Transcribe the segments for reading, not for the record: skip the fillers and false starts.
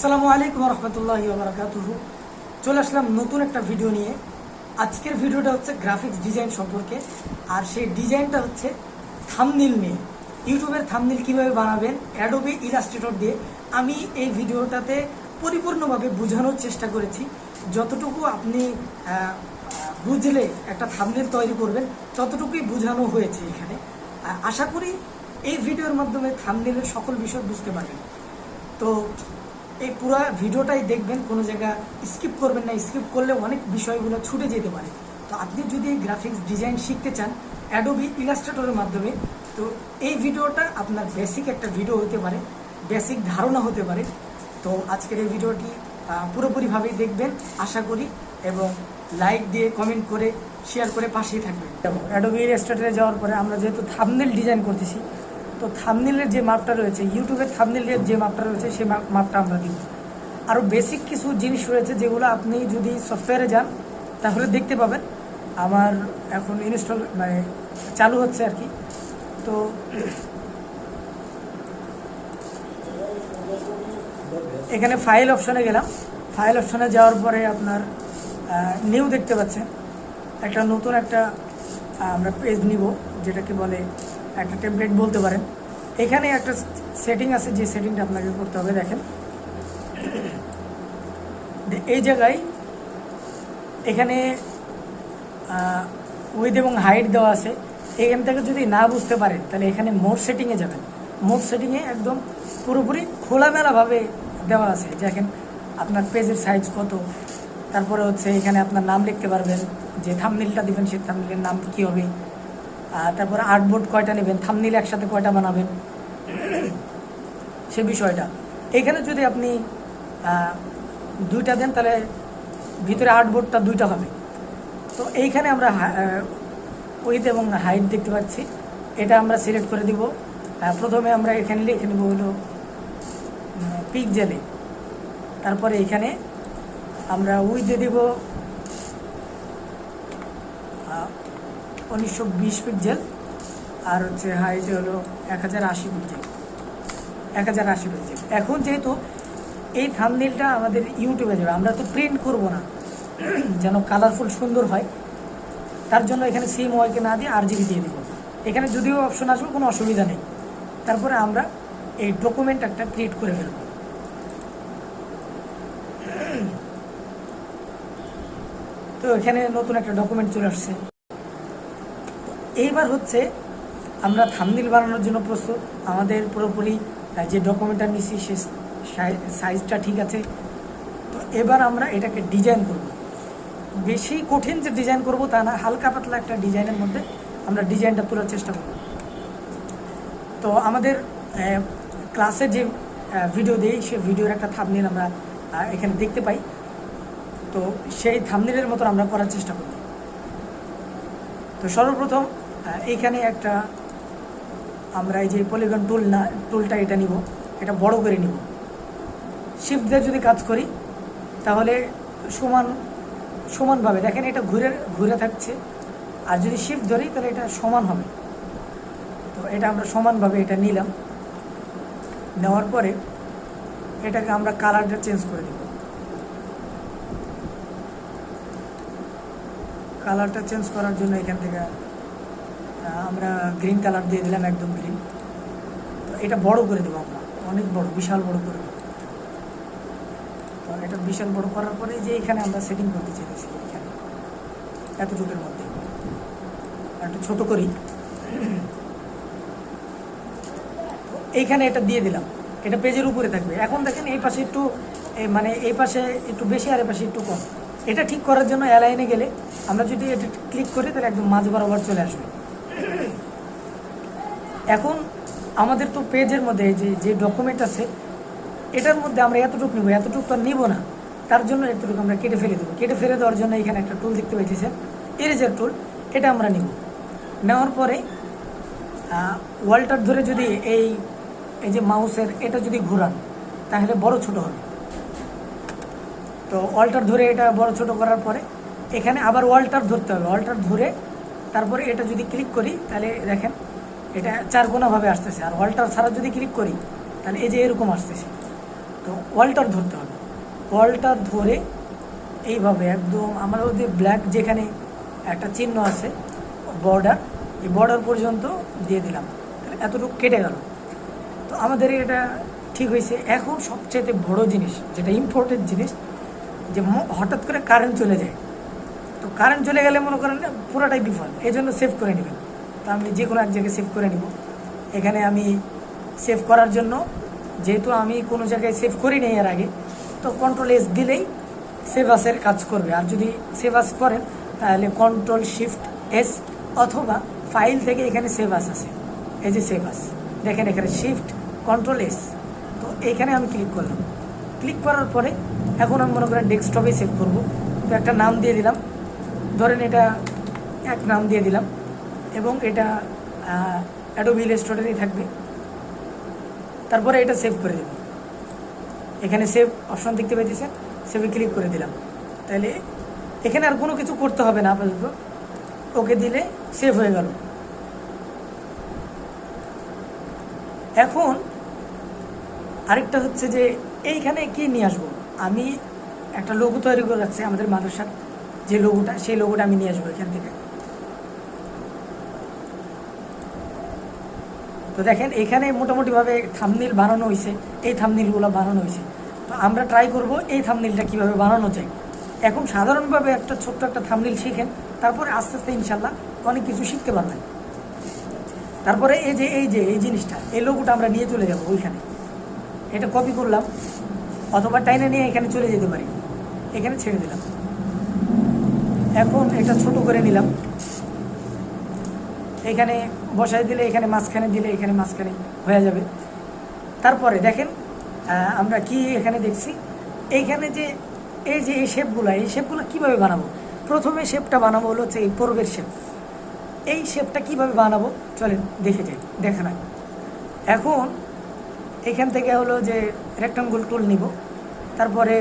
আসসালামু আলাইকুম রহমতুল্লাহি ওয়া বারাকাতুহু। চলে আসলাম নতুন একটা ভিডিও নিয়ে। আজকের ভিডিওটা হচ্ছে গ্রাফিক্স ডিজাইন সম্পর্কে, আর সেই ডিজাইনটা হচ্ছে থাম্বনেল নিয়ে। ইউটিউবের থাম্বনেল কিভাবে বানাবেন অ্যাডোবি ইলাস্ট্রেটর দিয়ে আমি এই ভিডিওটাতে পরিপূর্ণভাবে বোঝানোর চেষ্টা করেছি। যতটুকু আপনি বুঝলে একটা থাম্বনেল তৈরি করবেন ততটুকুই বোঝানো হয়েছে এখানে। আশা করি এই ভিডিওর মাধ্যমে থাম্বনেলের সকল বিষয় বুঝতে পারবেন। তো এই পুরো ভিডিওটাই দেখবেন, কোনো জায়গা স্কিপ করবেন না। স্কিপ করলে অনেক বিষয়গুলো ছুটে যেতে পারে। তো আপনি যদি গ্রাফিক্স ডিজাইন শিখতে চান অ্যাডোবি ইলাস্ট্রেটরের মাধ্যমে, তো এই ভিডিওটা আপনার বেসিক একটা ভিডিও হতে পারে, বেসিক ধারণা হতে পারে। তো আজকের এই ভিডিওটি পুরোপুরিভাবেই দেখবেন আশা করি, এবং লাইক দিয়ে কমেন্ট করে শেয়ার করে পাশেই থাকবেন। অ্যাডোবি ইলাস্ট্রেটরে যাওয়ার পরে আমরা যেহেতু থাম্বনেল ডিজাইন করতেছি, তো থাম্বনেলের যে মাপটা রয়েছে, ইউটিউবের থাম্বনেলের যে মাপটা রয়েছে সেই মাপটা আমরা দিব। আরও বেসিক কিছু জিনিস রয়েছে যেগুলো আপনি যদি সফটওয়্যারে যান তাহলে দেখতে পাবেন। আমার এখন ইনস্টল চালু হচ্ছে আর কি। তো এখানে ফাইল অপশনে গেলাম। ফাইল অপশনে যাওয়ার পরে আপনার নিউ দেখতে পাচ্ছেন, একটা নতুন একটা আমরা পেজ নিব, যেটাকে বলে একটা টেমপ্লেট বলতে পারেন। এখানে একটা সেটিং আছে, যে সেটিংটা আপনাকে করতে হবে। দেখেন এই জায়গায় এখানে উইথ এবং হাইট দেওয়া আছে। এখান থেকে যদি না বুঝতে পারেন তাহলে এখানে মোড সেটিংয়ে যাবেন। মোড সেটিংয়ে একদম পুরোপুরি খোলামেলাভাবে দেওয়া আছে। দেখেন আপনার পেজের সাইজ কত, তারপরে হচ্ছে এখানে আপনার নাম লিখতে পারবেন, যে থাম্বনেলটা দিবেন সেই থাম্বনেলের নাম কী হবে, তারপরে আর্টবোর্ড কয়টা নেবেন, থাম্বনেল একসাথে কয়টা বানাবেন সে বিষয়টা। এখানে যদি আপনি দুইটা দেন তাহলে ভিতরে আর্টবোর্ডটা দুইটা হবে। তো এইখানে আমরা উইথ এবং হাইট দেখতে পাচ্ছি, এটা আমরা সিলেক্ট করে দিব। প্রথমে আমরা এখানে লিখে নেব হলো পিক্সেলে, তারপরে এখানে আমরা উইথে দিব 1920 পিক্সেল, আর হচ্ছে হাইট হলো 1080 পিক্সেল। এখন যেহেতু এই থাম্বনেলটা আমাদের ইউটিউবে যাবে, আমরা তো প্রিন্ট করব না, যেন কালারফুল সুন্দর হয়, তার জন্য এখানে CMYK না দিয়ে RGB দিয়ে দেবো। এখানে যদিও অপশন আসবে কোনো অসুবিধা নেই। তারপরে আমরা এই ডকুমেন্ট একটা ক্রিয়েট করে ফেলব। তো এখানে নতুন একটা ডকুমেন্ট চলে আসছে। এইবার হচ্ছে আমরা থাম্বনেল বানানোর জন্য প্রস্তুত। আমাদের পুরোপুরি যে ডকুমেন্টটা নিচ্ছি সে সাইজটা ঠিক আছে। তো এবার আমরা এটাকে ডিজাইন করব। বেশি কঠিন যে ডিজাইন করব তা না, হালকা পাতলা একটা ডিজাইনের মধ্যে আমরা ডিজাইনটা তোলার চেষ্টা করব। তো আমাদের ক্লাসে যে ভিডিও দিই সেই ভিডিওর একটা থাম্বনেল আমরা এখানে দেখতে পাই। তো সেই থাম্বনেলের মতো আমরা করার চেষ্টা করব। তো সর্বপ্রথম এইখানে একটা আমরা এই যে পলিগন টুলটা এটা নিব, এটা বড় করে নিব। শিফট দিয়ে যদি কাজ করি তাহলে সমানভাবে দেখেন এটা ঘুরে থাকছে, আর যদি শিফট ধরি তাহলে এটা সমান হবে। তো এটা আমরা সমানভাবে এটা নিলাম। নেওয়ার পরে এটাকে আমরা কালারটা চেঞ্জ করে দেব। কালারটা চেঞ্জ করার জন্য এখান থেকে আমরা গ্রিন কালার দিয়ে দিলাম, একদম গ্রিন। তো এটা বড় করে দেবো আমরা, অনেক বড়, বিশাল বড় করে দেবো। তো এটা বিশাল বড় করার পরে যে এখানে আমরা সেটিং করতে চেয়েছি, এখানে এতটুকুর মধ্যে একটু ছোট করি। এইখানে এটা দিয়ে দিলাম, এটা পেজের উপরে থাকবে। এখন দেখেন এই পাশে একটু এই পাশে একটু বেশি আর এই পাশে একটু কম। এটা ঠিক করার জন্য অ্যালাইনে গেলে আমরা যদি এটা ক্লিক করি তাহলে একদম মাঝ বরাবর চলে আসবে। এখন আমাদের তো পেজের মধ্যে যে ডকুমেন্ট আছে এটার মধ্যে আমরা এতটুকু নিব, এতটুকু তো নিব না, তার জন্য এতটুকু আমরা কেটে ফেলে দেবো। কেটে ফেলে দেওয়ার জন্য এখানে একটা টুল দেখতে পাইতেছেন, এরেজার টুল, এটা আমরা নিব। নেওয়ার পরে ওয়ালটার ধরে যদি এই যে মাউসের এটা যদি ঘোরান তাহলে বড় ছোট হবে। তো ওয়ালটার ধরে এটা বড় ছোট করার পরে এখানে আবার ওয়ালটার ধরতে হবে। ওয়ালটার ধরে তারপরে এটা যদি ক্লিক করি তাহলে দেখেন এটা চারকোনাভাবে আসতেছে। আর ওয়ালটার ছাড়া যদি ক্লিক করি তাহলে এই যে এরকম আসতেছে। তো ওয়ালটার ধরতে হবে, ওয়ালটার ধরে এইভাবে একদম আমাদের ওদের ব্ল্যাক যেখানে একটা চিহ্ন আছে বর্ডার, এই বর্ডার পর্যন্ত দিয়ে দিলাম, তাহলে এতটুকু কেটে গেল। তো আমাদের এটা ঠিক হয়েছে। এখন সবচেয়ে বড় জিনিস, যেটা ইম্পর্টেন্ট জিনিস, যে হঠাৎ করে কারেন্ট চলে যায়। তো কারেন্ট চলে গেলে মনে করেন পুরোটাই বিফল, এই জন্য সেভ করে নেবেন। তো আমি যে কোনো এক জায়গায় সেভ করে নিব। এখানে আমি সেভ করার জন্য, যেহেতু আমি কোনো জায়গায় সেভ করি নি এর আগে, তো Ctrl+S দিলেই সেভ আসের কাজ করবে। আর যদি সেভ আস করেন তাহলে Ctrl+Shift+S, অথবা ফাইল থেকে এখানে সেভ আস আছে, এই যে সেভ আস দেখেন এখানে Shift+Ctrl+S। তো এখানে আমি ক্লিক করলাম। ক্লিক করার পরে এখন আমি মনে করেন ডেস্কটপে সেভ করব। তো একটা নাম দিয়ে দিলাম, ধরেন এটা এক নাম দিয়ে দিলাম, এবং এটা অ্যাডোবি ইলাস্ট্রেটরেই থাকবে। তারপরে এটা সেভ করে দেব। এখানে সেভ অপশন দেখতে পাইতেছেন, সেভে ক্লিক করে দিলাম। তাহলে এখানে আর কোনো কিছু করতে হবে না আপাতত, ওকে দিলে সেভ হয়ে গেল। এখন আরেকটা হচ্ছে যে এইখানে কি নিয়ে আসবো, আমি একটা লোগো তৈরি করে রাখছি আমাদের মাদ্রাসার যে লোগোটা, সেই লোগোটা আমি নিয়ে আসবো এখান থেকে। তো দেখেন এখানে মোটামুটিভাবে থাম্বনেইল বানানো হয়েছে, এই থাম্বনেইলগুলো বানানো হয়েছে। তো আমরা ট্রাই করব এই থাম্বনেইলটা কীভাবে বানানো যায়। এখন সাধারণভাবে একটা ছোট্ট একটা থাম্বনেইল শিখেন, তারপরে আস্তে আস্তে ইনশাল্লাহ অনেক কিছু শিখতে পারবেন। তারপরে এই জিনিসটা, এই লোগোটা আমরা নিয়ে চলে যাব ওইখানে। এটা কপি করলাম, অথবা টাইনে নিয়ে এখানে চলে যেতে পারি, এখানে ছেড়ে দিলাম। এখন এটা ছোট করে নিলাম, এখানে বসাই দিলে, এখানে মাঝখানে দিলে এখানে মাঝখানে হয়ে যাবে। তারপরে দেখেন আমরা কি এখানে দেখছি, এইখানে যে এই শেপগুলো কীভাবে বানাবো। প্রথমে শেপটা বানাবো হলো হচ্ছে এই পর্বের শেপ। এই শেপটা কিভাবে বানাবো চলেন দেখে যাই, দেখা না। এখন এখান থেকে হলো যে রেক্টাঙ্গুল টুল নিব, তারপরে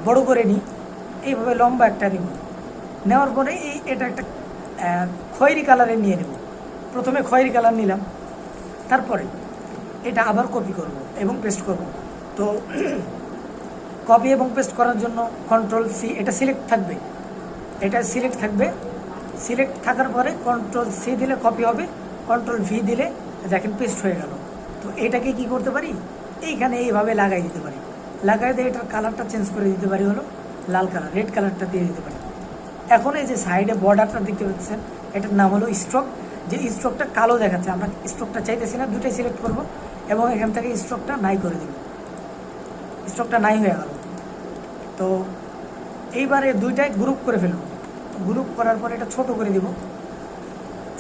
বড় করে নিই, এইভাবে লম্বা একটা নিব। নেওয়ার পরে এটা একটা খয়েরি কালারে নিয়ে নেব। প্রথমে খয়েরি কালার নিলাম, তারপরে এটা আবার কপি করব এবং পেস্ট করব। তো কপি এবং পেস্ট করার জন্য Ctrl+C, এটা সিলেক্ট থাকবে, এটা সিলেক্ট থাকবে। সিলেক্ট থাকার পরে Ctrl+C দিলে কপি হবে, Ctrl+V দিলে দেখেন পেস্ট হয়ে গেল। তো এটাকে কি করতে পারি, এইখানে এইভাবে লাগাই দিতে পারি। লাগাই দিয়ে এটার কালারটা চেঞ্জ করে দিতে পারি, হলো লাল কালার, রেড কালারটা দিয়ে দিতে পারি। এখন এই যে সাইডে বর্ডারটা দেখতে পাচ্ছেন, এটার নাম হলো স্ট্রোক। যে স্ট্রোকটা কালো দেখাচ্ছে, আমরা স্ট্রোকটা চাইতেছি না, দুটাই সিলেক্ট করব এবং এখান থেকে স্ট্রোকটা নাই করে দিব। স্ট্রোকটা নাই হয়ে গেল। তো এইবারে দুইটাই গ্রুপ করে ফেলব। গ্রুপ করার পরে এটা ছোট করে দিব,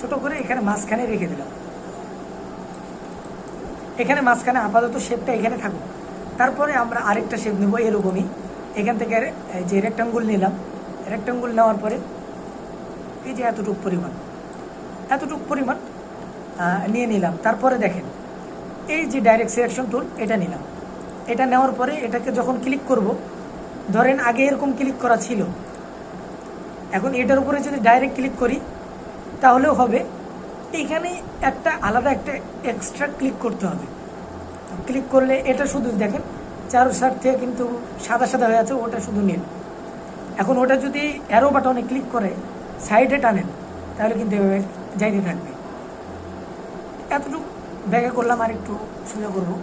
ছোট করে এখানে মাঝখানে রেখে দিলাম। এখানে মাঝখানে আপাতত শেপটা এখানে থাকুক। তারপরে আমরা আরেকটা শেপ নেব এরকমই। এখান থেকে যে রেক্টাঙ্গুল নিলাম, রেক্টাঙ্গুল নেওয়ার পরে এই যে এতটুকু পরিমাণ নিয়ে নিলাম। তারপরে দেখেন এই যে ডাইরেক্ট সিলেকশন টুল, এটা নিলাম। এটা নেওয়ার পরে এটাকে যখন ক্লিক করব, ধরেন আগে এরকম ক্লিক করা ছিল, এখন এটার উপরে যদি ডাইরেক্ট ক্লিক করি তাহলেও হবে। এইখানে একটা আলাদা একটা এক্সট্রা ক্লিক করতে হবে। ক্লিক করলে এটা শুধু দেখেন চার সাইড থেকে কিন্তু সাদা সাদা হয়ে আছে, ওটা শুধু নীল। এখন ওটা যদি অ্যারো বাটনে ক্লিক করে সাইডে টানেন তাহলে কিন্তু এভাবে যাইতে থাকবে। এতটুকু ব্যাগা করলাম, আর একটু সোজা করবো,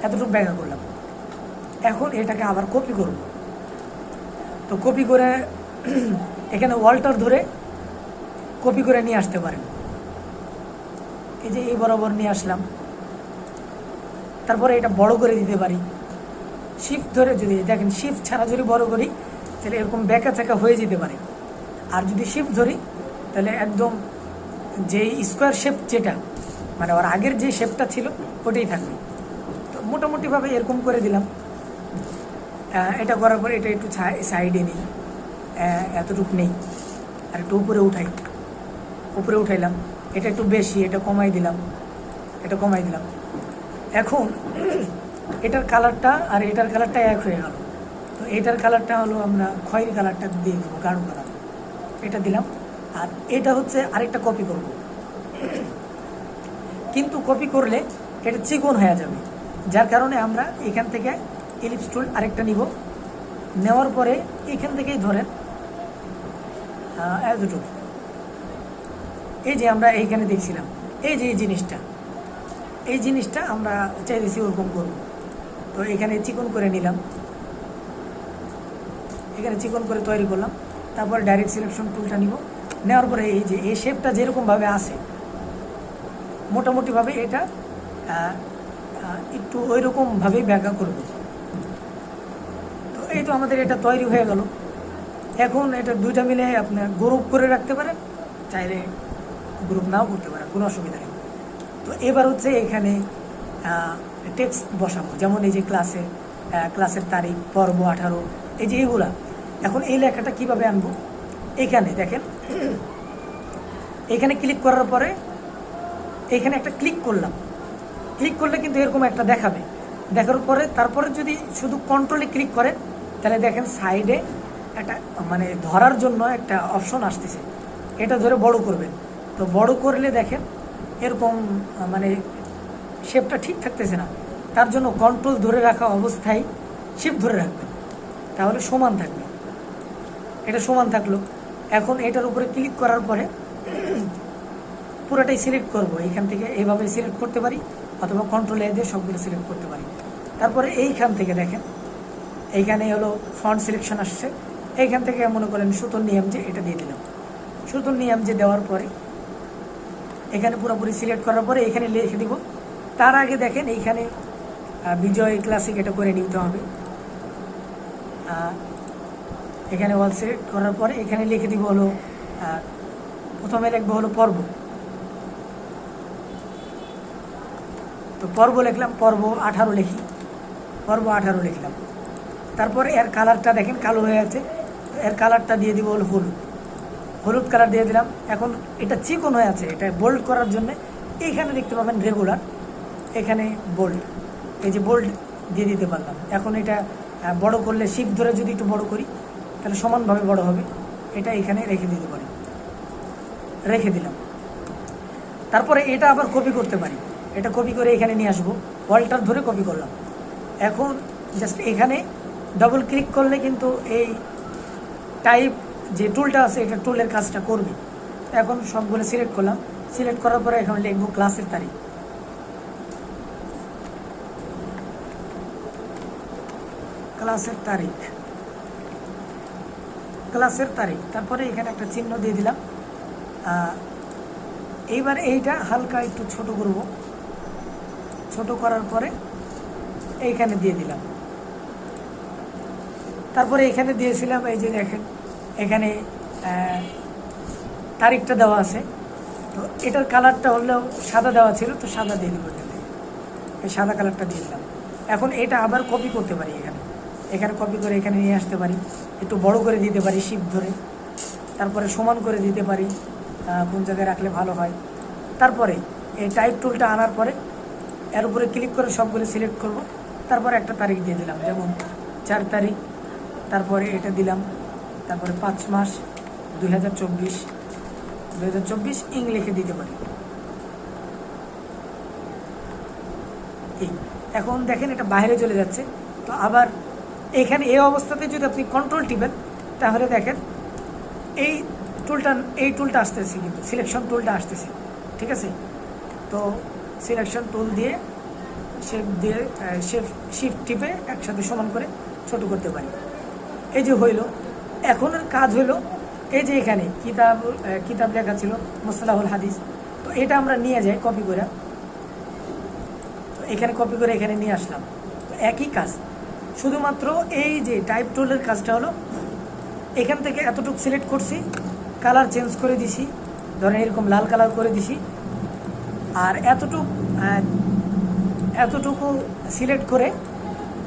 এতটুকু ব্যাগা করলাম। এখন এটাকে আবার কপি করব। তো কপি করে এখানে ওয়ালটার ধরে কপি করে নিয়ে আসতে পারেন। এই যে এই বরাবর নিয়ে আসলাম, তারপরে এটা বড় করে দিতে পারি। শিফট ধরে যদি দেখেন, শিফট ছাড়া যদি বড় করি তাহলে এরকম ব্যাকা চাকা হয়ে যেতে পারে। আর যদি শিফট ধরি তাহলে একদম যে স্কোয়ার শেপ, যেটা মানে ওর আগের যে শেপটা ছিল ওটাই থাকবে। তো মোটামুটিভাবে এরকম করে দিলাম। এটা করার পরে এটা একটু সাইডে নিই, এতটুকু নেই, আর একটু উপরে উঠাইলাম। এটা একটু বেশি, এটা কমাই দিলাম। এখন এটার কালারটা আর এটার কালারটা এক হয়ে গেল। তো এটার কালারটা হলো আমরা খয়েরি কালারটা দিয়ে দেবো, গাঢ় কালার, এটা দিলাম। আর এটা হচ্ছে আরেকটা কপি করব, কিন্তু কপি করলে এটা চিকন হয়ে যাবে। যার কারণে আমরা এখান থেকে ইলিপস টুল আরেকটা নিব, নেওয়ার পরে এখান থেকেই ধরেন এতটুকু, এই যে আমরা এইখানে দেখছিলাম এই যে এই জিনিসটা আমরা চাইতেছি ওরকম করব। তো এখানে চিকন করে নিলাম, এখানে চিকন করে তৈরি করলাম। তারপর ডাইরেক্ট সিলেকশন টুলটা নিব, নেওয়ার পরে এই যে এই শেপটা যেরকমভাবে আসে মোটামুটিভাবে এটা একটু ওই রকমভাবেই ব্যাখ্যা করব। তো এই তো আমাদের এটা তৈরি হয়ে গেল। এখন এটা দুইটা মিলে আপনার গ্রুপ করে রাখতে পারেন, চাইলে গ্রুপ নাও করতে পারেন, কোনো অসুবিধা নেই। তো এবার হচ্ছে এখানে টেক্সট বসাবো, যেমন এই যে ক্লাসের তারিখ, পর্ব 18, এই যে এইগুলা। এখন এই লেখাটা কিভাবে আনবো, এখানে দেখেন, এখানে ক্লিক করার পরে এখানে একটা ক্লিক করলাম, ক্লিক করলে কিন্তু এরকম একটা দেখাবে। দেখার পরে তারপরে যদি শুধু কন্ট্রোলে ক্লিক করেন তাহলে দেখেন সাইডে একটা মানে ধরার জন্য একটা অপশন আসতেছে, এটা ধরে বড় করবেন। তো বড় করলে দেখেন এরকম মানে শেপটা ঠিক থাকতেছে না, তার জন্য কন্ট্রোল ধরে রাখা অবস্থায় শেপ ধরে রাখবেন, তাহলে সমান থাকবে। এটা সমান থাকলো। এখন এটার উপরে ক্লিক করার পরে পুরোটাই সিলেক্ট করব, এইখান থেকে এইভাবে সিলেক্ট করতে পারি, অথবা কন্ট্রোল এ দিয়ে সবগুলো সিলেক্ট করতে পারি। তারপরে এইখান থেকে দেখেন এইখানে হলো ফন্ট সিলেকশন আসছে, এইখান থেকে মনে করেন সুতোর নিয়ম যে এটা দিয়ে দিলাম। সুতোর নিয়ম যে দেওয়ার পরে এখানে পুরোপুরি সিলেক্ট করার পরে এখানে লিখে দিব। তার আগে দেখেন এইখানে বিজয় ক্লাসিক এটা করে নিতে হবে। এখানে অল সিলেক্ট করার পরে এখানে লিখে দিব হলো প্রথমে লিখবো হলো পর্ব। তো পর্ব লিখলাম, পর্ব 18 লিখি, পর্ব 18 লিখলাম। তারপরে এর কালারটা দেখেন কালো হয়ে আছে, এর কালারটা দিয়ে দিব হলো হলুদ কালার দিয়ে দিলাম। এখন এটা চিকন হয়ে আছে, এটা বোল্ড করার জন্য এইখানে দেখতে পাবেন রেগুলার, এখানে বোল্ড, এই যে বোল্ড দিয়ে দিতে পারলাম। এখন এটা বড় করলে শিফট ধরে যদি একটু বড় করি তাহলে সমানভাবে বড় হবে, এটা এখানে রেখে দিতে পারি, রেখে দিলাম। তারপরে এটা আবার কপি করতে পারি, এটা কপি করে এখানে নিয়ে আসবো, ওয়ালটার ধরে কপি করলাম। এখন জাস্ট এখানে ডবল ক্লিক করলে কিন্তু এই টাইপ যে টুলটা আছে এটা টুলের কাজটা করবে। এখন সবগুলো সিলেক্ট করলাম, সিলেক্ট করার পরে এখন লিখবো ক্লাসের তারিখ, ক্লাসের তারিখ, ক্লাসের তারিখ। তারপরে এখানে একটা চিহ্ন দিয়ে দিলাম। এইবার এইটা হালকা একটু ছোট করব, ছোট করার পরে এইখানে দিয়ে দিলাম। তারপরে এখানে দিয়েছিলাম এই যে দেখেন এখানে তারিখটা দেওয়া আছে। তো এটার কালারটা হলেও সাদা দেওয়া ছিল, তো সাদা দিয়ে দিব, এই সাদা কালারটা দিয়ে দিলাম। এখন এটা আবার কপি করতে পারি, এখানে কপি করে এখানে নিয়ে আসতে পারি, একটু বড় করে দিতে পারি শিফট ধরে, তারপরে সমান করে দিতে পারি কোন জায়গায় রাখলে ভালো হয়। তারপরে এই টাইপ টুলটা আনার পরে এর উপরে ক্লিক করে সবগুলো সিলেক্ট করব। তারপরে একটা তারিখ দিয়ে দিলাম, যেমন 4 তারিখ, তারপরে এটা দিলাম, তারপরে 5 মাস 2024 ইং লিখে দিতে পারি। এই এখন দেখেন এটা বাইরে চলে যাচ্ছে। তো আবার এখানে এই অবস্থাতে যদি আপনি কন্ট্রোল টিপেন তাহলে দেখেন এই টুলটা আসতেছে, কিন্তু সিলেকশন টুলটা আসতেছে, ঠিক আছে। তো সিলেকশন টুল দিয়ে শিফট টিপে একসাথে সমান করে ছোট করতে পারি। এই যে হইল, এখন কাজ হইল এই যে এখানে কিতাব লেখা ছিল মুসতালাহুল হাদিস, তো এটা আমরা নিয়ে যাই কপি করে, তো এখানে কপি করে এখানে নিয়ে আসলাম। তো একই কাজ, শুধুমাত্র এই যে টাইপ টুলের কাজটা হলো এখান থেকে এতটুকু সিলেক্ট করছি, কালার চেঞ্জ করে দিছি, ধরেন এরকম লাল কালার করে দিছি, আর এতটুকু সিলেক্ট করে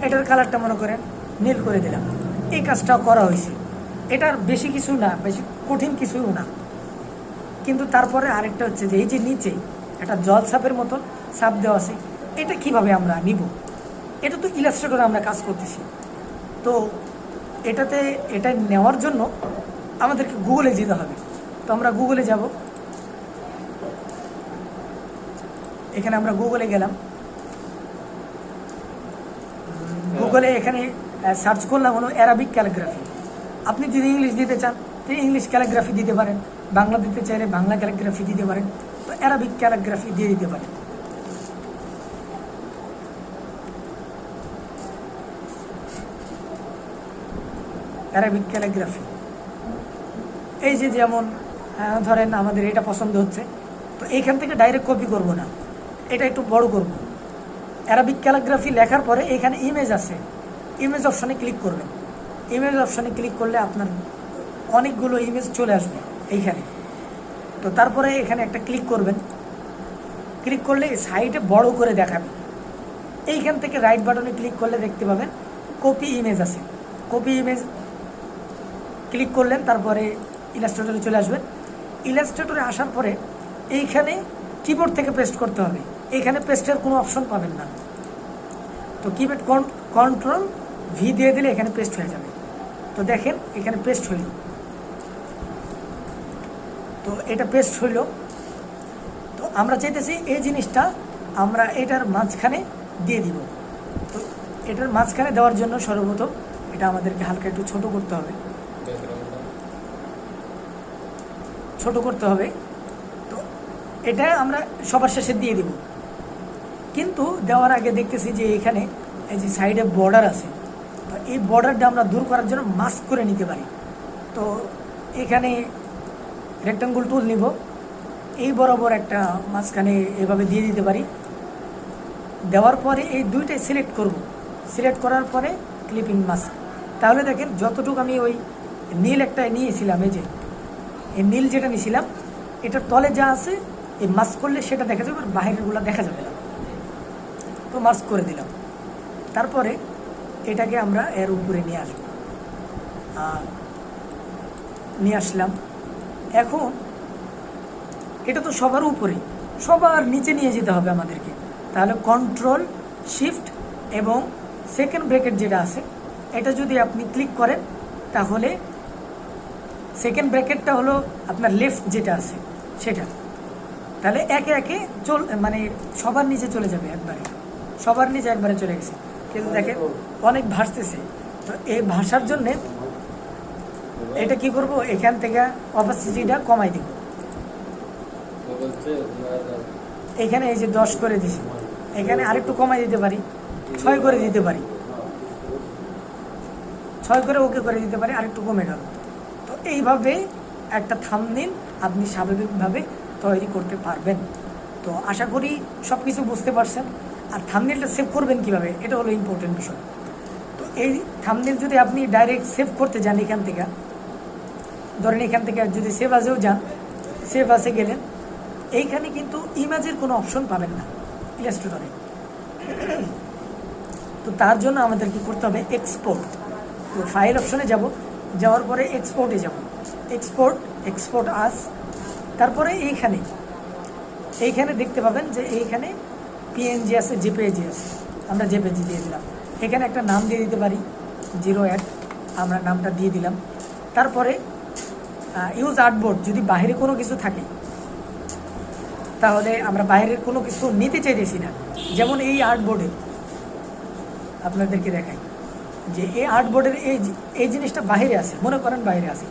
এটার কালারটা মনে করেন নীল করে দিলাম। এই কাজটাও করা হয়েছে, এটার বেশি কিছু না, বেশি কঠিন কিছুও না। কিন্তু তারপরে আরেকটা হচ্ছে যে এই যে নিচে একটা জল ছাপের মতন ছাপ দেওয়া আছে, এটা কিভাবে আমরা নিব, এটা তো ইলাস্ট্রেটরে আমরা কাজ করতেছি। তো এটা নেওয়ার জন্য আমাদেরকে গুগলে যেতে হবে। তো আমরা গুগলে যাব, এখানে আমরা গুগলে গেলাম, গুগলে এখানে সার্চ করলাম হলো অ্যারাবিক ক্যালিগ্রাফি। আপনি যদি ইংলিশ দিতে চান তো ইংলিশ ক্যালিগ্রাফি দিতে পারেন, বাংলা দিতে চাইলে বাংলা ক্যালিগ্রাফি দিতে পারেন, তো অ্যারাবিক ক্যালিগ্রাফি দিয়ে দিতে পারেন। অ্যারাবিক ক্যালিগ্রাফি এই যে যেমন ধরেন আমাদের এটা পছন্দ হচ্ছে, তো এইখান থেকে ডাইরেক্ট কপি করব না, এটা একটু বড় করব। অ্যারাবিক ক্যালিগ্রাফি লেখার পরে এখানে ইমেজ আছে, ইমেজ অপশনে ক্লিক করবেন। ইমেজ অপশনে ক্লিক করলে আপনার অনেকগুলো ইমেজ চলে আসবে এইখানে। তো তারপরে এখানে একটা ক্লিক করবেন, ক্লিক করলে সাইডে বড় করে দেখাবে। এইখান থেকে রাইট বাটনে ক্লিক করলে দেখতে পাবেন কপি ইমেজ আছে, কপি ইমেজ ক্লিক করলেন, তারপরে ইলাস্ট্রেটরে চলে আসবেন। ইলাস্ট্রেটরে আসার পরে এইখানে কিবোর্ড থেকে পেস্ট করতে হবে, এইখানে পেস্টের কোনো অপশন পাবেন না। তো কিবোর্ড কন্ট্রোল ভি দিয়ে দিলে এখানে পেস্ট হয়ে যাবে। তো দেখেন এখানে পেস্ট হইল, তো এটা পেস্ট হইল। তো আমরা চাইতেছি এই জিনিসটা আমরা এটার মাঝখানে দিয়ে দিব। তো এটার মাঝখানে দেওয়ার জন্য সর্বপ্রথম এটা আমাদেরকে হালকা একটু ছোট করতে হবে, ছোট করতে হবে। তো এটা আমরা সবার শেষে দিয়ে দিব, কিন্তু দেওয়ার আগে দেখতেছি যে এখানে এই যে সাইডে বর্ডার আছে, তো এই বর্ডারটা আমরা দূর করার জন্য মাস্ক করে নিতে পারি। তো এখানে রেক্টাঙ্গুল টুল নিব, এই বরাবর একটা মাঝখানে এভাবে দিয়ে দিতে পারি। দেওয়ার পরে এই দুইটাই সিলেক্ট করব, সিলেক্ট করার পরে ক্লিপিং মাস্ক। তাহলে দেখেন যতটুকু আমি ওই নীল একটা নিয়েছিলাম, এই যে এই নীল যেটা নিয়েছিলাম এটার তলে যা আছে এই মাস্ক করলে সেটা দেখা যাবে, আর বাইরেরগুলো দেখা যাবে না। তো মাস্ক করে দিলাম, তারপরে এটাকে আমরা এর উপরে নিয়ে আসবো, নিয়ে আসলাম। এখন এটা তো সবার উপরে, সবার নিচে নিয়ে যেতে হবে আমাদেরকে। তাহলে কন্ট্রোল শিফট এবং সেকেন্ড ব্র্যাকেট যেটা আছে এটা যদি আপনি ক্লিক করেন, তাহলে সেকেন্ড ব্র্যাকেটটা হলো আপনার লেফট যেটা আছে সেটা, তাহলে একে একে মানে সবার নিচে চলে যাবে একবারে, সবার নিচে একবারে চলে গেছে। কিন্তু দেখেন অনেক ভাসতেছে, তো এই ভাষার জন্যে এটা কি করব, এখান থেকে অপাসিটিটা কমাই দিব। এখানে এই যে 10 করে দিছি, এখানে আরেকটু কমাই দিতে পারি, 6 করে দিতে পারি, 6 করে ওকে করে দিতে পারি, আরেকটু কমে গেল। তো এইভাবে একটা থাম্বনেইল আপনি স্বাভাবিকভাবে তৈরি করতে পারবেন। তো আশা করি সব কিছু বুঝতে পারছেন। আর থাম্বনেইলটা সেভ করবেন কিভাবে, এটা হলো ইম্পর্টেন্ট বিষয়। তো এই থাম্বনেইল যদি আপনি ডাইরেক্ট সেভ করতে যান এখান থেকে, ধরেন এখান থেকে যদি সেভ আসেও যান, সেভ আসে গেলেন, এইখানে কিন্তু ইমেজের কোনো অপশন পাবেন না ইলাস্ট্রেটরে। তো তার জন্য আমাদের কি করতে হবে, এক্সপোর্ট। তো ফাইল অপশনে যাব, যাওয়ার পরে এক্সপোর্টে যাব, এক্সপোর্ট আস। তারপরে এইখানে দেখতে পাবেন যে এইখানে পিএনজি আছে, জেপিজি আছে, আমরা জেপিজি দিয়ে দিলাম। এখানে একটা নাম দিয়ে দিতে পারি 08, আমরা নামটা দিয়ে দিলাম। তারপরে ইউজ আর্টবোর্ড, যদি বাইরে কোনো কিছু থাকে তাহলে আমরা বাইরের কোনো কিছু নিতে চাইতেছি না। যেমন এই আর্টবোর্ডে আপনাদেরকে দেখাই যে এই আর্টবোর্ডের এই জিনিসটা বাইরে আছে, মনে করেন বাইরে আছে,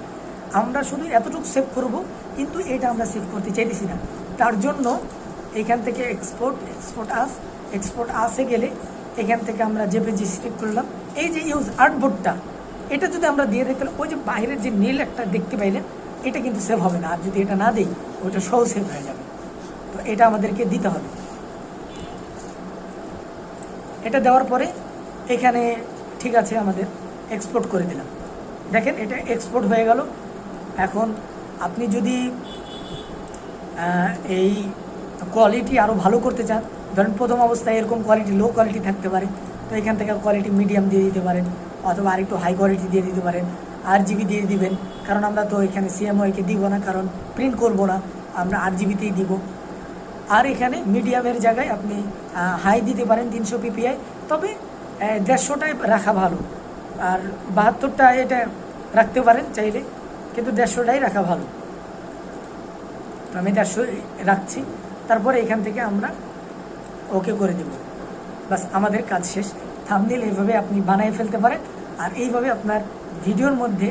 আমরা শুধু এতটুকু সেভ করব, কিন্তু এটা আমরা সেভ করতে চাইতেছি না। তার জন্য এখান থেকে এক্সপোর্ট আসে গেলে এখান থেকে আমরা জেপিজি সিলেক্ট করলাম। এই যে ইউজ আর্টবোর্ডটা, এটা যদি আমরা দিয়ে দেখতে, ওই যে বাইরের যে নীল একটা দেখতে পাইলেন, এটা কিন্তু সেভ হবে না। আর যদি এটা না দিই ওইটা সহ সেভ হয়ে যাবে। তো এটা আমাদেরকে দিতে হবে। এটা দেওয়ার পরে এখানে ঠিক আছে, আমাদের এক্সপোর্ট করে দিলাম। দেখেন এটা এক্সপোর্ট হয়ে গেল। এখন আপনি যদি এই কোয়ালিটি আরও ভালো করতে চান, ধরেন প্রথম অবস্থায় এরকম কোয়ালিটি লো কোয়ালিটি থাকতে পারে, তো এখান থেকে কোয়ালিটি মিডিয়াম দিয়ে দিতে পারেন, অথবা আরেকটু হাই কোয়ালিটি দিয়ে দিতে পারেন, RGB দিয়ে দিবেন। কারণ আমরা তো এখানে CMYK দিব না, কারণ প্রিন্ট করব না, আমরা RGBতেই দিব। আর এখানে মিডিয়ামের জায়গায় আপনি হাই দিতে পারেন 300 PPI, তবে 150টাই রাখা ভালো। আর 72টা এটা রাখতে পারেন চাইলে, কিন্তু 150টাই রাখা ভালো। তো আমি 150 রাখছি। তারপরে এখান থেকে আমরা ওকে করে দেব, বাস আমাদের কাজ শেষ। থাম্বনেল এইভাবে আপনি বানিয়ে ফেলতে পারেন, আর এইভাবে আপনার ভিডিওর মধ্যে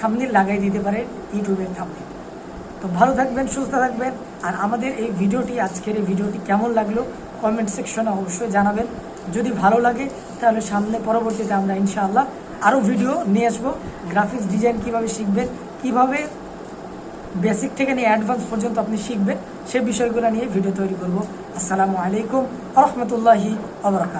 থাম্বনেল লাগাই দিতে পারেন ইউটিউবের থাম্বনেল। তো ভালো থাকবেন, সুস্থ থাকবেন। আর আমাদের এই ভিডিওটি, আজকের এই ভিডিওটি কেমন লাগলো কমেন্ট সেকশনে অবশ্যই জানাবেন। যদি ভালো লাগে তাহলে সামনে পরবর্তীতে আমরা ইনশাআল্লাহ আরও ভিডিও নিয়ে আসবো। গ্রাফিক্স ডিজাইন কীভাবে শিখবেন, কীভাবে বেসিক থেকে নিয়ে অ্যাডভান্স পর্যন্ত আপনি শিখবেন, সে বিষয়গুলো নিয়ে ভিডিও তৈরি করব। আসসালামু আলাইকুম ওয়া রাহমাতুল্লাহি ওয়া বারাকাতুহু।